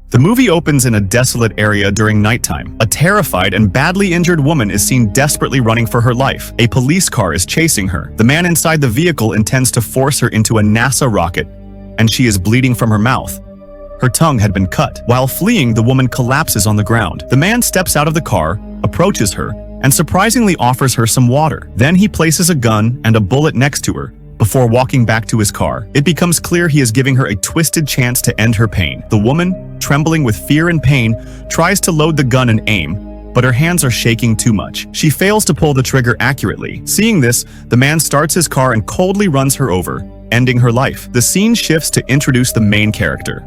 The movie opens in a desolate area during nighttime. A terrified and badly injured woman is seen desperately running for her life. A police car is chasing her. The man inside the vehicle intends to force her into a NASA rocket, and she is bleeding from her mouth. Her tongue had been cut. While fleeing, the woman collapses on the ground. The man steps out of the car, approaches her, and surprisingly offers her some water. Then he places a gun and a bullet next to her, before walking back to his car. It becomes clear he is giving her a twisted chance to end her pain. The woman, trembling with fear and pain, tries to load the gun and aim, but her hands are shaking too much. She fails to pull the trigger accurately. Seeing this, the man starts his car and coldly runs her over, ending her life. The scene shifts to introduce the main character,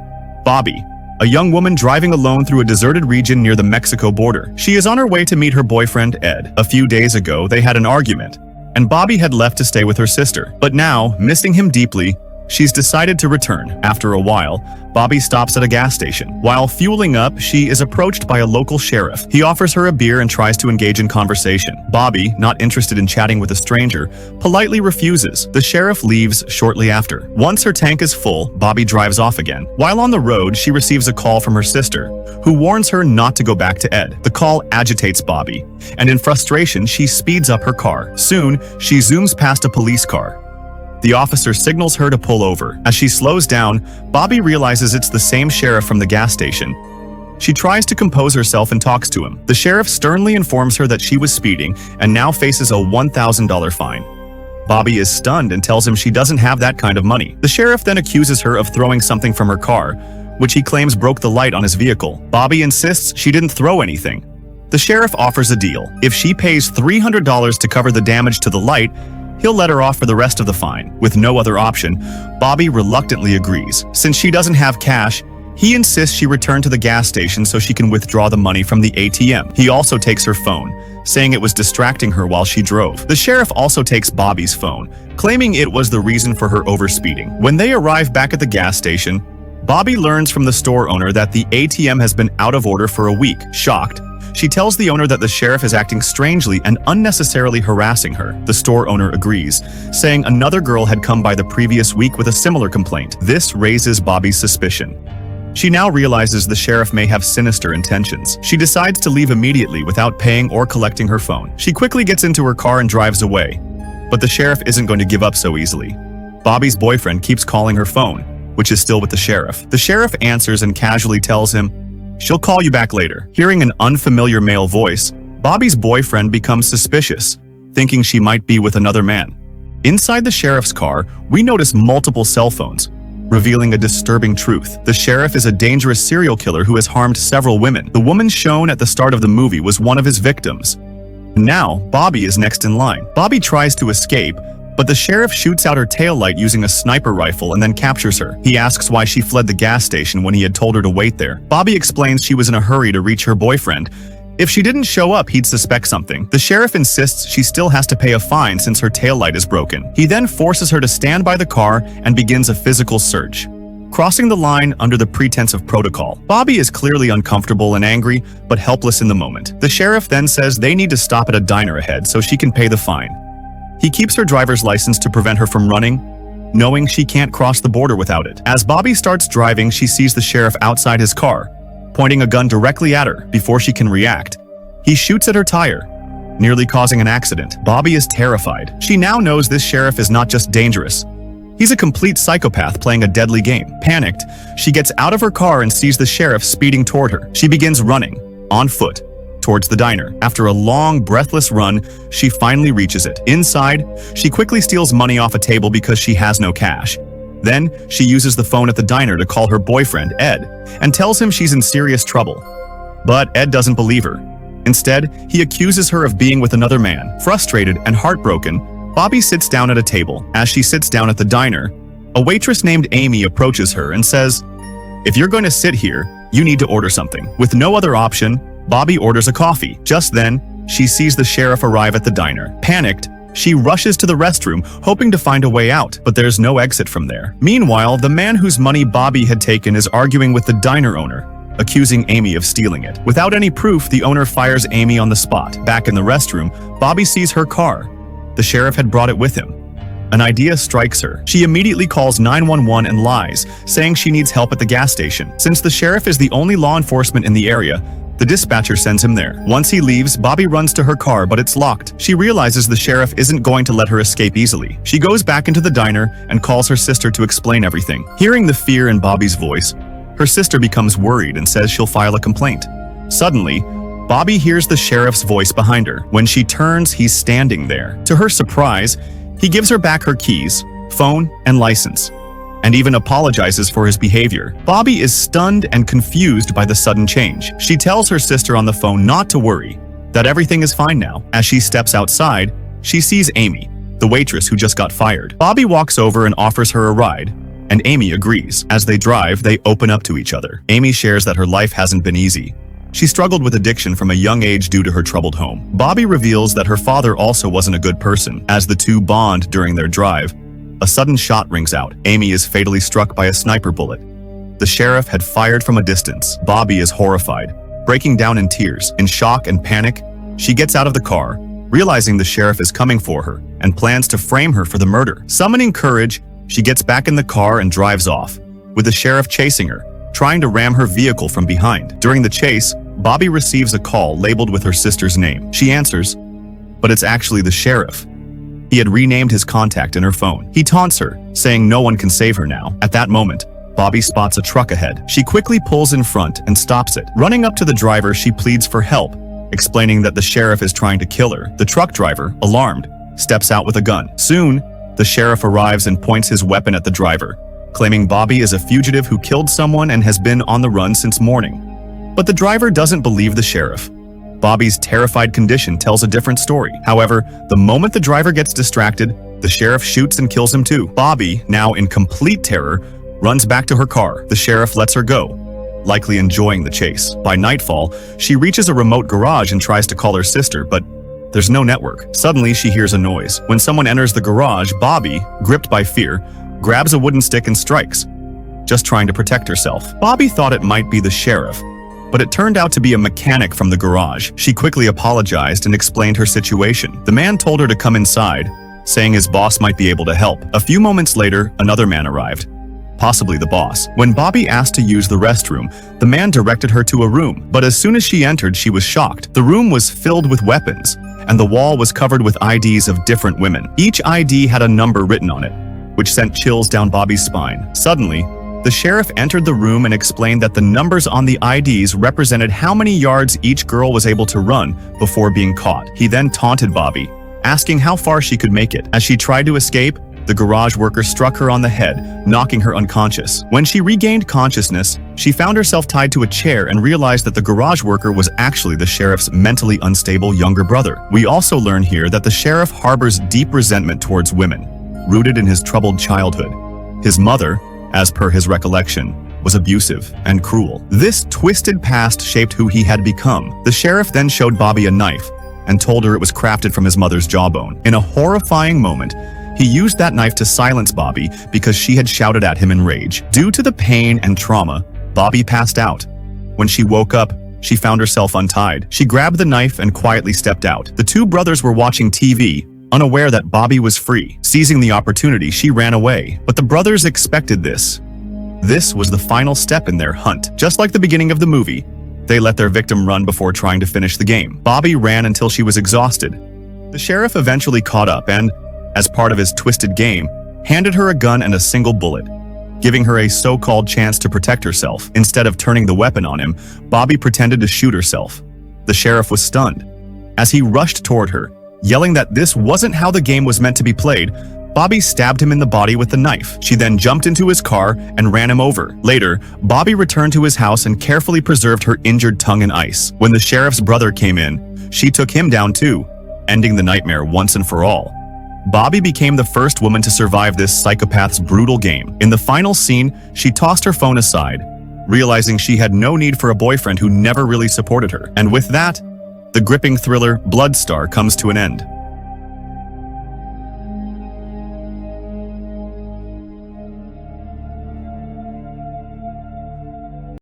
Bobby, a young woman driving alone through a deserted region near the Mexico border. She is on her way to meet her boyfriend, Ed. A few days ago, they had an argument, and Bobby had left to stay with her sister. But now, missing him deeply, she's decided to return. After a while, Bobby stops at a gas station. While fueling up, she is approached by a local sheriff. He offers her a beer and tries to engage in conversation. Bobby, not interested in chatting with a stranger, politely refuses. The sheriff leaves shortly after. Once her tank is full, Bobby drives off again. While on the road, she receives a call from her sister, who warns her not to go back to Ed. The call agitates Bobby, and in frustration, she speeds up her car. Soon, she zooms past a police car. The officer signals her to pull over. As she slows down, Bobby realizes it's the same sheriff from the gas station. She tries to compose herself and talks to him. The sheriff sternly informs her that she was speeding and now faces a $1,000 fine. Bobby is stunned and tells him she doesn't have that kind of money. The sheriff then accuses her of throwing something from her car, which he claims broke the light on his vehicle. Bobby insists she didn't throw anything. The sheriff offers a deal. If she pays $300 to cover the damage to the light, he'll let her off for the rest of the fine. With no other option, Bobby reluctantly agrees. Since she doesn't have cash, he insists she return to the gas station so she can withdraw the money from the ATM. He also takes her phone, saying it was distracting her while she drove. The sheriff also takes Bobby's phone, claiming it was the reason for her overspeeding. When they arrive back at the gas station, Bobby learns from the store owner that the ATM has been out of order for a week. Shocked, she tells the owner that the sheriff is acting strangely and unnecessarily harassing her. The store owner agrees, saying another girl had come by the previous week with a similar complaint. This raises Bobby's suspicion. She now realizes the sheriff may have sinister intentions. She decides to leave immediately without paying or collecting her phone. She quickly gets into her car and drives away, but the sheriff isn't going to give up so easily. Bobby's boyfriend keeps calling her phone, which is still with the sheriff. The sheriff answers and casually tells him, "She'll call you back later." Hearing an unfamiliar male voice, Bobby's boyfriend becomes suspicious, thinking she might be with another man. Inside the sheriff's car, we notice multiple cell phones, revealing a disturbing truth. The sheriff is a dangerous serial killer who has harmed several women. The woman shown at the start of the movie was one of his victims. Now, Bobby is next in line. Bobby tries to escape, but the sheriff shoots out her taillight using a sniper rifle and then captures her. He asks why she fled the gas station when he had told her to wait there. Bobby explains she was in a hurry to reach her boyfriend. If she didn't show up, he'd suspect something. The sheriff insists she still has to pay a fine since her taillight is broken. He then forces her to stand by the car and begins a physical search, crossing the line under the pretense of protocol. Bobby is clearly uncomfortable and angry, but helpless in the moment. The sheriff then says they need to stop at a diner ahead so she can pay the fine. He keeps her driver's license to prevent her from running, knowing she can't cross the border without it. As Bobby starts driving, she sees the sheriff outside his car, pointing a gun directly at her. Before she can react, he shoots at her tire, nearly causing an accident. Bobby is terrified. She now knows this sheriff is not just dangerous. He's a complete psychopath playing a deadly game. Panicked, she gets out of her car and sees the sheriff speeding toward her. She begins running, on foot, towards the diner. After a long, breathless run, she finally reaches it. Inside, she quickly steals money off a table because she has no cash. Then, she uses the phone at the diner to call her boyfriend, Ed, and tells him she's in serious trouble. But Ed doesn't believe her. Instead, he accuses her of being with another man. Frustrated and heartbroken, Bobby sits down at a table. As she sits down at the diner, a waitress named Amy approaches her and says, "If you're going to sit here, you need to order something." With no other option, Bobby orders a coffee. Just then, she sees the sheriff arrive at the diner. Panicked, she rushes to the restroom, hoping to find a way out, but there's no exit from there. Meanwhile, the man whose money Bobby had taken is arguing with the diner owner, accusing Amy of stealing it. Without any proof, the owner fires Amy on the spot. Back in the restroom, Bobby sees her car. The sheriff had brought it with him. An idea strikes her. She immediately calls 911 and lies, saying she needs help at the gas station. Since the sheriff is the only law enforcement in the area, the dispatcher sends him there. Once he leaves, Bobby runs to her car, but it's locked. She realizes the sheriff isn't going to let her escape easily. She goes back into the diner and calls her sister to explain everything. Hearing the fear in Bobby's voice, her sister becomes worried and says she'll file a complaint. Suddenly, Bobby hears the sheriff's voice behind her. When she turns, he's standing there. To her surprise, he gives her back her keys, phone, and license, and even apologizes for his behavior. Bobby is stunned and confused by the sudden change. She tells her sister on the phone not to worry, that everything is fine now. As she steps outside, she sees Amy, the waitress who just got fired. Bobby walks over and offers her a ride, and Amy agrees. As they drive, they open up to each other. Amy shares that her life hasn't been easy. She struggled with addiction from a young age due to her troubled home. Bobby reveals that her father also wasn't a good person. As the two bond during their drive, a sudden shot rings out. Amy is fatally struck by a sniper bullet. The sheriff had fired from a distance. Bobby is horrified, breaking down in tears. In shock and panic, she gets out of the car, realizing the sheriff is coming for her and plans to frame her for the murder. Summoning courage, she gets back in the car and drives off, with the sheriff chasing her, trying to ram her vehicle from behind. During the chase, Bobby receives a call labeled with her sister's name. She answers, but it's actually the sheriff. He had renamed his contact in her phone. He taunts her, saying no one can save her now. At that moment, Bobby spots a truck ahead. She quickly pulls in front and stops it. Running up to the driver, she pleads for help, explaining that the sheriff is trying to kill her. The truck driver, alarmed, steps out with a gun. Soon, the sheriff arrives and points his weapon at the driver, claiming Bobby is a fugitive who killed someone and has been on the run since morning. But the driver doesn't believe the sheriff. Bobby's terrified condition tells a different story. However, the moment the driver gets distracted, the sheriff shoots and kills him too. Bobby, now in complete terror, runs back to her car. The sheriff lets her go, likely enjoying the chase. By nightfall, she reaches a remote garage and tries to call her sister, but there's no network. Suddenly, she hears a noise. When someone enters the garage, Bobby, gripped by fear, grabs a wooden stick and strikes, just trying to protect herself. Bobby thought it might be the sheriff, but it turned out to be a mechanic from the garage. She quickly apologized and explained her situation. The man told her to come inside, saying his boss might be able to help. A few moments later, another man arrived, possibly the boss. When Bobby asked to use the restroom, the man directed her to a room, but as soon as she entered, she was shocked. The room was filled with weapons, and the wall was covered with IDs of different women. Each ID had a number written on it, which sent chills down Bobby's spine. Suddenly, the sheriff entered the room and explained that the numbers on the IDs represented how many yards each girl was able to run before being caught. He then taunted Bobby, asking how far she could make it. As she tried to escape, the garage worker struck her on the head, knocking her unconscious. When she regained consciousness, she found herself tied to a chair and realized that the garage worker was actually the sheriff's mentally unstable younger brother. We also learn here that the sheriff harbors deep resentment towards women, rooted in his troubled childhood. His mother, as per his recollection, was abusive and cruel. This twisted past shaped who he had become. The sheriff then showed Bobby a knife and told her it was crafted from his mother's jawbone. In a horrifying moment, he used that knife to silence Bobby because she had shouted at him in rage. Due to the pain and trauma, Bobby passed out. When she woke up, she found herself untied. She grabbed the knife and quietly stepped out. The two brothers were watching TV, unaware that Bobby was free. Seizing the opportunity, she ran away. But the brothers expected this. This was the final step in their hunt. Just like the beginning of the movie, they let their victim run before trying to finish the game. Bobby ran until she was exhausted. The sheriff eventually caught up and, as part of his twisted game, handed her a gun and a single bullet, giving her a so-called chance to protect herself. Instead of turning the weapon on him, Bobby pretended to shoot herself. The sheriff was stunned. As he rushed toward her, yelling that this wasn't how the game was meant to be played, Bobby stabbed him in the body with the knife. She then jumped into his car and ran him over. Later, Bobby returned to his house and carefully preserved her injured tongue in ice. When the sheriff's brother came in, she took him down too, ending the nightmare once and for all. Bobby became the first woman to survive this psychopath's brutal game. In the final scene, she tossed her phone aside, realizing she had no need for a boyfriend who never really supported her. And with that, the gripping thriller Bloodstar comes to an end.